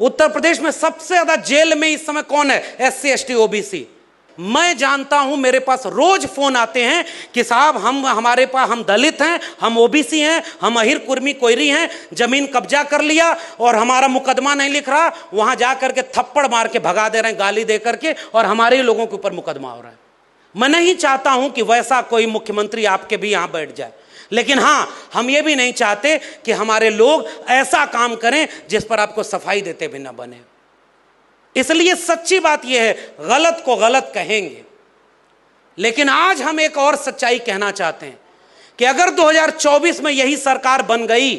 उत्तर प्रदेश में सबसे ज्यादा जेल में इस समय कौन है? SC ST OBC. मैं जानता हूं, मेरे पास रोज फोन आते हैं कि साहब हमारे पास, हम दलित हैं, हम ओबीसी हैं, हम अहिर कुर्मी कोयरी हैं, जमीन कब्जा कर लिया और हमारा मुकदमा नहीं लिख रहा, वहां जा करके थप्पड़ मार के भगा दे रहे हैं, गाली दे करके, और हमारे ही लोगों के ऊपर मुकदमा हो रहा है। मैं नहीं चाहता हूं कि वैसा कोई मुख्यमंत्री आपके भी यहां बैठ जाए, लेकिन हां, हम ये भी नहीं चाहते कि हमारे लोग ऐसा काम करें जिस पर आपको सफाई देते भी ना बने। इसलिए सच्ची बात यह है, गलत को गलत कहेंगे, लेकिन आज हम एक और सच्चाई कहना चाहते हैं कि अगर 2024 में यही सरकार बन गई,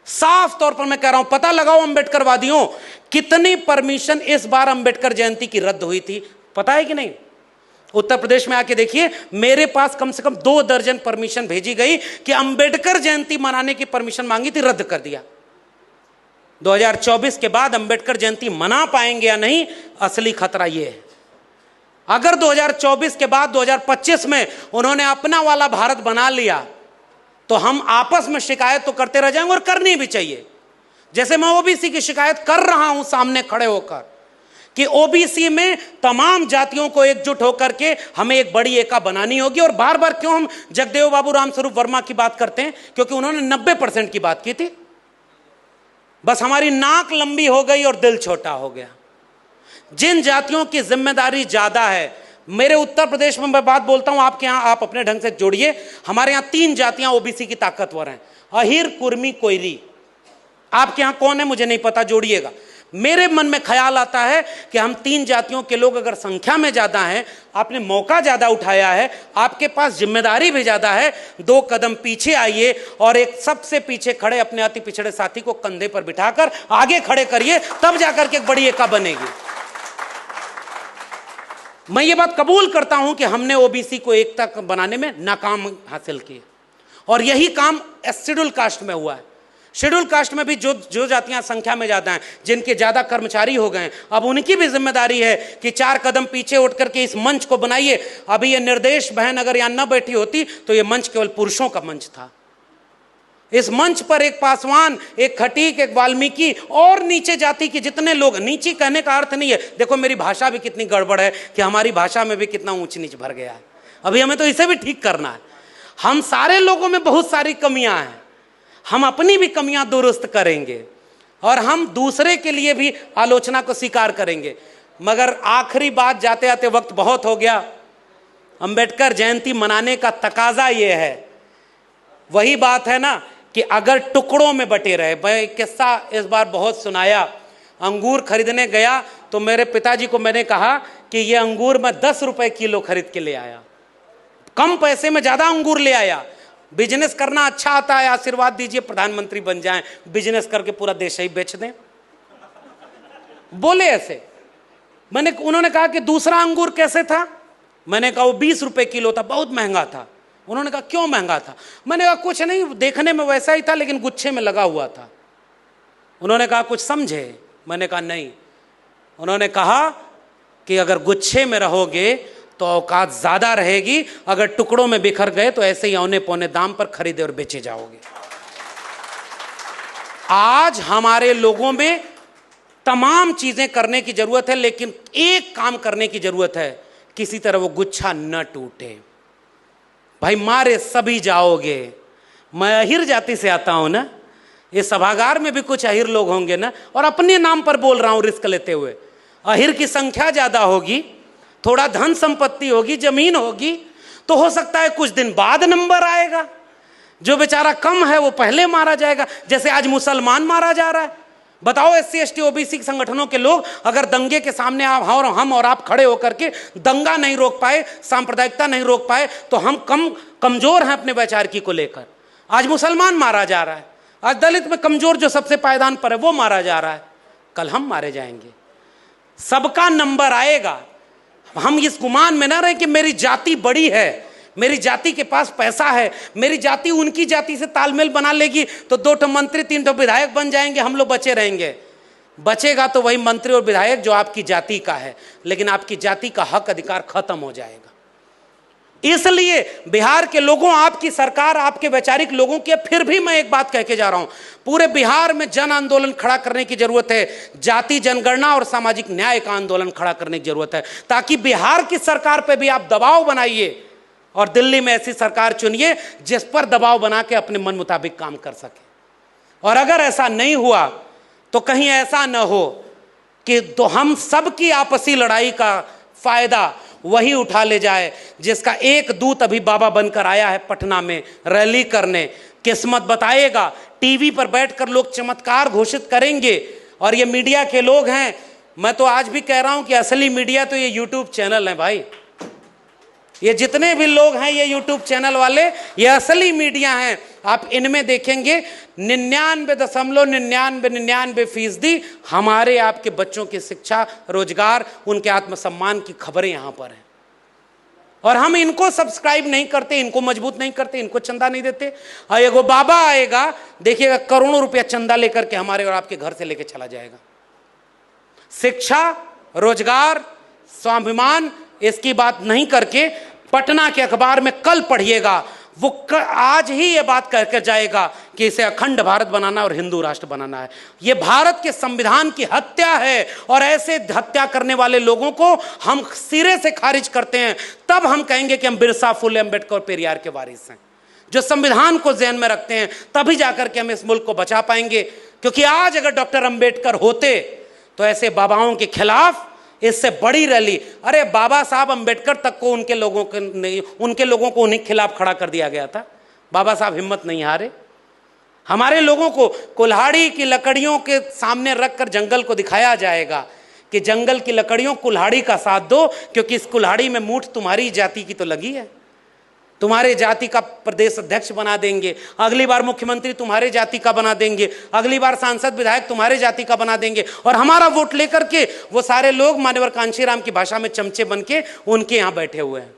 साफ तौर पर मैं कह रहा हूं, पता लगाओ अंबेडकरवादियों, कितनी परमिशन इस बार अंबेडकर जयंती की रद्द हुई थी, पता है कि नहीं? उत्तर प्रदेश में आके देखिए, मेरे पास कम से कम 2 दर्जन परमिशन भेजी गई कि अंबेडकर जयंती मनाने की परमिशन मांगी थी, रद्द कर दिया। 2024 के बाद अंबेडकर जयंती मना पाएंगे या नहीं, असली खतरा यह है। अगर 2024 के बाद 2025 में उन्होंने अपना वाला भारत बना लिया, तो हम आपस में शिकायत तो करते रह जाएंगे, और करनी भी चाहिए। जैसे मैं ओबीसी की शिकायत कर रहा हूं सामने खड़े होकर कि ओबीसी में तमाम जातियों को एकजुट होकर के हमें एक बड़ी एका बनानी होगी। और बार बार क्यों हम जगदेव बाबू रामस्वरूप वर्मा की बात करते हैं? क्योंकि उन्होंने 90% की बात की थी, बस हमारी नाक लंबी हो गई और दिल छोटा हो गया। जिन जातियों की जिम्मेदारी ज्यादा है, मेरे उत्तर प्रदेश में मैं बात बोलता हूं, आपके यहां आप अपने ढंग से जोड़िए, हमारे यहां 3 जातियां ओबीसी की ताकतवर हैं, अहिर कुर्मी कोयरी। आपके यहां कौन है मुझे नहीं पता, जोड़िएगा। मेरे मन में ख्याल आता है कि हम 3 जातियों के लोग अगर संख्या में ज्यादा हैं, आपने मौका ज्यादा उठाया है, आपके पास जिम्मेदारी भी ज्यादा है, 2 कदम पीछे आइए और एक सबसे पीछे खड़े अपने अति पिछड़े साथी को कंधे पर बिठाकर आगे खड़े करिए, तब जाकर के एक बड़ी एका बनेगी। मैं ये बात कबूल करता हूं कि हमने ओबीसी को एकता बनाने में नाकाम हासिल की, और यही काम शेड्यूल कास्ट में हुआ है। शेड्यूल कास्ट में भी जो जातियां संख्या में ज्यादा हैं, जिनके ज्यादा कर्मचारी हो गए हैं, अब उनकी भी जिम्मेदारी है कि 4 कदम पीछे उठ करके इस मंच को बनाइए। अभी ये निर्देश बहन अगर यहां न बैठी होती तो ये मंच केवल पुरुषों का मंच था। इस मंच पर एक पासवान, एक खटीक, एक वाल्मीकि और नीचे जाति के जितने लोग, नीचे कहने का अर्थ नहीं है, देखो मेरी भाषा भी कितनी गड़बड़ है कि हमारी भाषा में भी कितना ऊंच नीच भर गया है, अभी हमें तो इसे भी ठीक करना है। हम सारे लोगों में बहुत सारी कमियां हैं, हम अपनी भी कमियां दुरुस्त करेंगे और हम दूसरे के लिए भी आलोचना को स्वीकार करेंगे। मगर आखिरी बात, जाते आते वक्त बहुत हो गया, अंबेडकर जयंती मनाने का तकाजा ये है, वही बात है ना कि अगर टुकड़ों में बटे रहे। मैं किस्सा इस बार बहुत सुनाया, अंगूर खरीदने गया तो मेरे पिताजी को मैंने कहा कि ये अंगूर मैं 10 रुपए किलो खरीद के ले आया, कम पैसे में ज्यादा अंगूर ले आया। बिजनेस करना अच्छा आता है, आशीर्वाद दीजिए प्रधानमंत्री बन जाएं, बिजनेस करके पूरा देश ही बेच दें, बोले ऐसे। उन्होंने कहा कि दूसरा अंगूर कैसे था? मैंने कहा वो 20 रुपए किलो था, बहुत महंगा था। उन्होंने कहा क्यों महंगा था? मैंने कहा कुछ नहीं, देखने में वैसा ही था लेकिन गुच्छे में लगा हुआ था। उन्होंने कहा कुछ समझे? मैंने कहा नहीं। उन्होंने कहा कि अगर गुच्छे में रहोगे तो औकात ज्यादा रहेगी, अगर टुकड़ों में बिखर गए तो ऐसे ही औने पौने दाम पर खरीदे और बेचे जाओगे। आज हमारे लोगों में तमाम चीजें करने की जरूरत है, लेकिन एक काम करने की जरूरत है, किसी तरह वो गुच्छा न टूटे। भाई मारे सभी जाओगे। मैं अहिर जाति से आता हूं ना, इस सभागार में भी कुछ अहिर लोग होंगे ना, और अपने नाम पर बोल रहा हूं रिस्क लेते हुए। अहिर की संख्या ज्यादा होगी, थोड़ा धन संपत्ति होगी, जमीन होगी, तो हो सकता है कुछ दिन बाद नंबर आएगा। जो बेचारा कम है वो पहले मारा जाएगा, जैसे आज मुसलमान मारा जा रहा है। बताओ एससी एसटी ओबीसी संगठनों के लोग अगर दंगे के सामने हम और आप खड़े होकर के दंगा नहीं रोक पाए, सांप्रदायिकता नहीं रोक पाए, तो हम कमजोर हैं अपने वैचारिकी को लेकर। आज मुसलमान मारा जा रहा है, आज दलित में कमजोर जो सबसे पायदान पर है वो मारा जा रहा है, कल हम मारे जाएंगे। सबका नंबर आएगा। हम इस गुमान में ना रहे कि मेरी जाति बड़ी है, मेरी जाति के पास पैसा है, मेरी जाति उनकी जाति से तालमेल बना लेगी तो 2 मंत्री 3 विधायक बन जाएंगे, हम लोग बचे रहेंगे। बचेगा तो वही मंत्री और विधायक जो आपकी जाति का है, लेकिन आपकी जाति का हक अधिकार खत्म हो जाएगा। इसलिए बिहार के लोगों, आपकी सरकार, आपके वैचारिक लोगों के, फिर भी मैं एक बात कह के जा रहा हूं, पूरे बिहार में जन आंदोलन खड़ा करने की जरूरत है। जाति जनगणना और सामाजिक न्याय का आंदोलन खड़ा करने की जरूरत है, ताकि बिहार की सरकार पे भी आप दबाव बनाइए और दिल्ली में ऐसी सरकार चुनिए जिस पर दबाव बना के अपने मन मुताबिक काम कर सके। और अगर ऐसा नहीं हुआ तो कहीं ऐसा न हो कि तो हम सबकी आपसी लड़ाई का फायदा वही उठा ले जाए जिसका एक दूत अभी बाबा बनकर आया है पटना में रैली करने। किस्मत बताएगा, टीवी पर बैठकर लोग चमत्कार घोषित करेंगे। और ये मीडिया के लोग हैं, मैं तो आज भी कह रहा हूं कि असली मीडिया तो ये यूट्यूब चैनल है भाई। ये जितने भी लोग हैं ये यूट्यूब चैनल वाले, ये असली मीडिया हैं। आप इनमें देखेंगे 99.9999% हमारे आपके बच्चों की शिक्षा, रोजगार, उनके आत्मसम्मान की खबरें यहां पर हैं। और हम इनको सब्सक्राइब नहीं करते, इनको मजबूत नहीं करते, इनको चंदा नहीं देते। और एगो बाबा आएगा, देखिएगा करोड़ों रुपया चंदा लेकर के हमारे और आपके घर से लेके चला जाएगा। शिक्षा, रोजगार, स्वाभिमान, इसकी बात नहीं करके पटना के अखबार में कल पढ़िएगा, वो आज ही ये बात कहकर जाएगा कि इसे अखंड भारत बनाना और हिंदू राष्ट्र बनाना है। ये भारत के संविधान की हत्या है और ऐसे हत्या करने वाले लोगों को हम सिरे से खारिज करते हैं। तब हम कहेंगे कि हम बिरसा, फुले, अम्बेडकर और पेरियार के वारिस हैं, जो संविधान को ज़हन में रखते हैं। तभी जाकर के हम इस मुल्क को बचा पाएंगे। क्योंकि आज अगर डॉक्टर अम्बेडकर होते तो ऐसे बाबाओं के खिलाफ इससे बड़ी रैली, अरे बाबा साहब अम्बेडकर तक को उनके लोगों को उन्हीं के खिलाफ खड़ा कर दिया गया था। बाबा साहब हिम्मत नहीं हारे। हमारे लोगों को कुल्हाड़ी की लकड़ियों के सामने रखकर जंगल को दिखाया जाएगा कि जंगल की लकड़ियों, कुल्हाड़ी का साथ दो, क्योंकि इस कुल्हाड़ी में मूठ तुम्हारी जाति की तो लगी है। तुम्हारे जाति का प्रदेश अध्यक्ष बना देंगे, अगली बार मुख्यमंत्री तुम्हारे जाति का बना देंगे, अगली बार सांसद विधायक तुम्हारे जाति का बना देंगे। और हमारा वोट लेकर के वो सारे लोग मान्यवर कांशीराम की भाषा में चमचे बन के उनके यहाँ बैठे हुए हैं।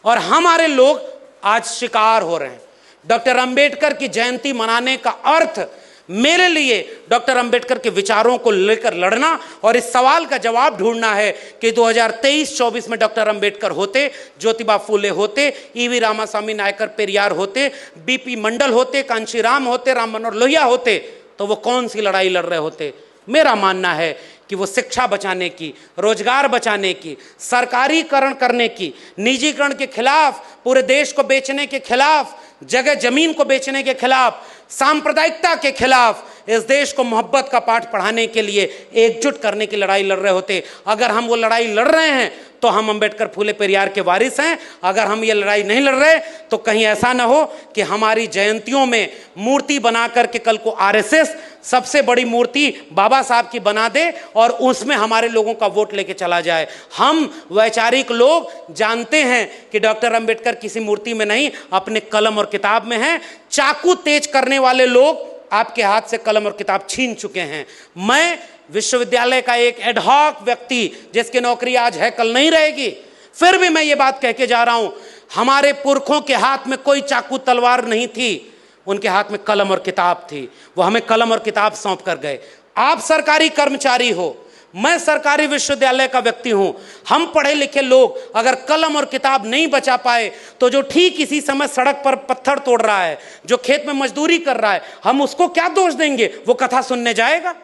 और हमारे लोग आज शिकार हो रहे हैं। डॉक्टर अंबेडकर की जयंती मनाने का अर्थ मेरे लिए डॉक्टर अंबेडकर के विचारों को लेकर लड़ना और इस सवाल का जवाब ढूंढना है कि 2023-24 में डॉक्टर अंबेडकर होते, ज्योतिबा फूले होते, ईवी रामास्वामी नायकर पेरियार होते, बीपी मंडल होते, कांशीराम होते, राम मनोहर लोहिया होते, तो वो कौन सी लड़ाई लड़ रहे होते। मेरा मानना है कि वो शिक्षा बचाने की, रोजगार बचाने की, सरकारीकरण करने की, निजीकरण के खिलाफ, पूरे देश को बेचने के खिलाफ, जगह जमीन को बेचने के खिलाफ, सांप्रदायिकता के खिलाफ, इस देश को मोहब्बत का पाठ पढ़ाने के लिए एकजुट करने की लड़ाई लड़ रहे होते। अगर हम वो लड़ाई लड़ रहे हैं तो हम अंबेडकर, फूले, पेरियार के वारिस हैं। अगर हम ये लड़ाई नहीं लड़ रहे तो कहीं ऐसा ना हो कि हमारी जयंतियों में मूर्ति बना करके कल को आरएसएस सबसे बड़ी मूर्ति बाबा साहब की बना दे और उसमें हमारे लोगों का वोट लेके चला जाए। हम वैचारिक लोग जानते हैं कि डॉक्टर अंबेडकर किसी मूर्ति में नहीं, अपने कलम और किताब में हैं। चाकू तेज करने वाले लोग आपके हाथ से कलम और किताब छीन चुके हैं। मैं विश्वविद्यालय का एक एडहॉक व्यक्ति, जिसकी नौकरी आज है कल नहीं रहेगी, फिर भी मैं ये बात कह के जा रहा हूं, हमारे पुरखों के हाथ में कोई चाकू तलवार नहीं थी, उनके हाथ में कलम और किताब थी। वो हमें कलम और किताब सौंप कर गए। आप सरकारी कर्मचारी हो, मैं सरकारी विश्वविद्यालय का व्यक्ति हूं। हम पढ़े लिखे लोग अगर कलम और किताब नहीं बचा पाए तो जो ठीक इसी समय सड़क पर पत्थर तोड़ रहा है, जो खेत में मजदूरी कर रहा है, हम उसको क्या दोष देंगे? वो कथा सुनने जाएगा?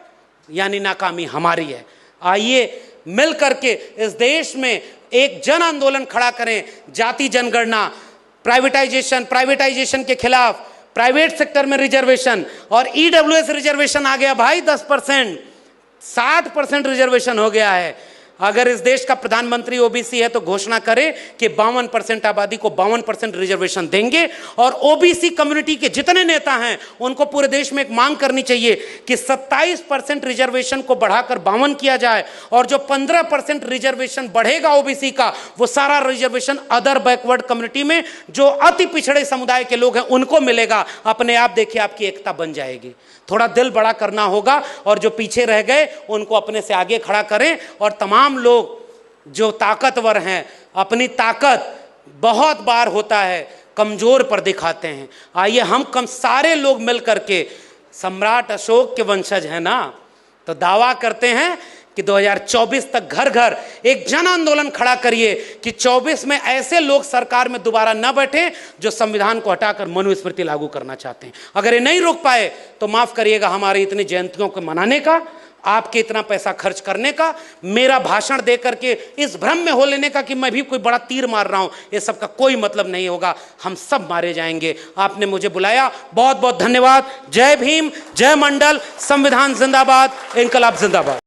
यानी नाकामी हमारी है। आइए मिल करके इस देश में एक जन आंदोलन खड़ा करें। जाति जनगणना, प्राइवेटाइजेशन के खिलाफ, प्राइवेट सेक्टर में रिजर्वेशन, और ईडब्ल्यूएस रिजर्वेशन आ गया भाई 10%, 60% रिजर्वेशन हो गया है। अगर इस देश का प्रधानमंत्री ओबीसी है तो घोषणा करे कि 52% आबादी को 52% रिजर्वेशन देंगे। और ओबीसी कम्युनिटी के जितने नेता हैं उनको पूरे देश में एक मांग करनी चाहिए कि 27% रिजर्वेशन को बढ़ाकर 52 किया जाए, और जो 15% रिजर्वेशन बढ़ेगा ओबीसी का, वो सारा रिजर्वेशन अदर बैकवर्ड कम्युनिटी में जो अति पिछड़े समुदाय के लोग हैं उनको मिलेगा। अपने आप देखिए आपकी एकता बन जाएगी। थोड़ा दिल बड़ा करना होगा और जो पीछे रह गए उनको अपने से आगे खड़ा करें। और तमाम लोग जो ताकतवर हैं, अपनी ताकत बहुत बार होता है कमजोर पर दिखाते हैं। आइए हम सारे लोग मिल करके, सम्राट अशोक के वंशज हैं ना, तो दावा करते हैं कि 2024 तक घर घर एक जन आंदोलन खड़ा करिए कि 24 में ऐसे लोग सरकार में दोबारा न बैठे जो संविधान को हटाकर मनुस्मृति लागू करना चाहते हैं। अगर ये नहीं रोक पाए तो माफ करिएगा, हमारी इतनी जयंतियों को मनाने का, आपके इतना पैसा खर्च करने का, मेरा भाषण दे करके इस भ्रम में हो लेने का कि मैं भी कोई बड़ा तीर मार रहा हूं, ये सब का कोई मतलब नहीं होगा। हम सब मारे जाएंगे। आपने मुझे बुलाया, बहुत बहुत धन्यवाद। जय भीम, जय मंडल, संविधान जिंदाबाद, इंकलाब जिंदाबाद।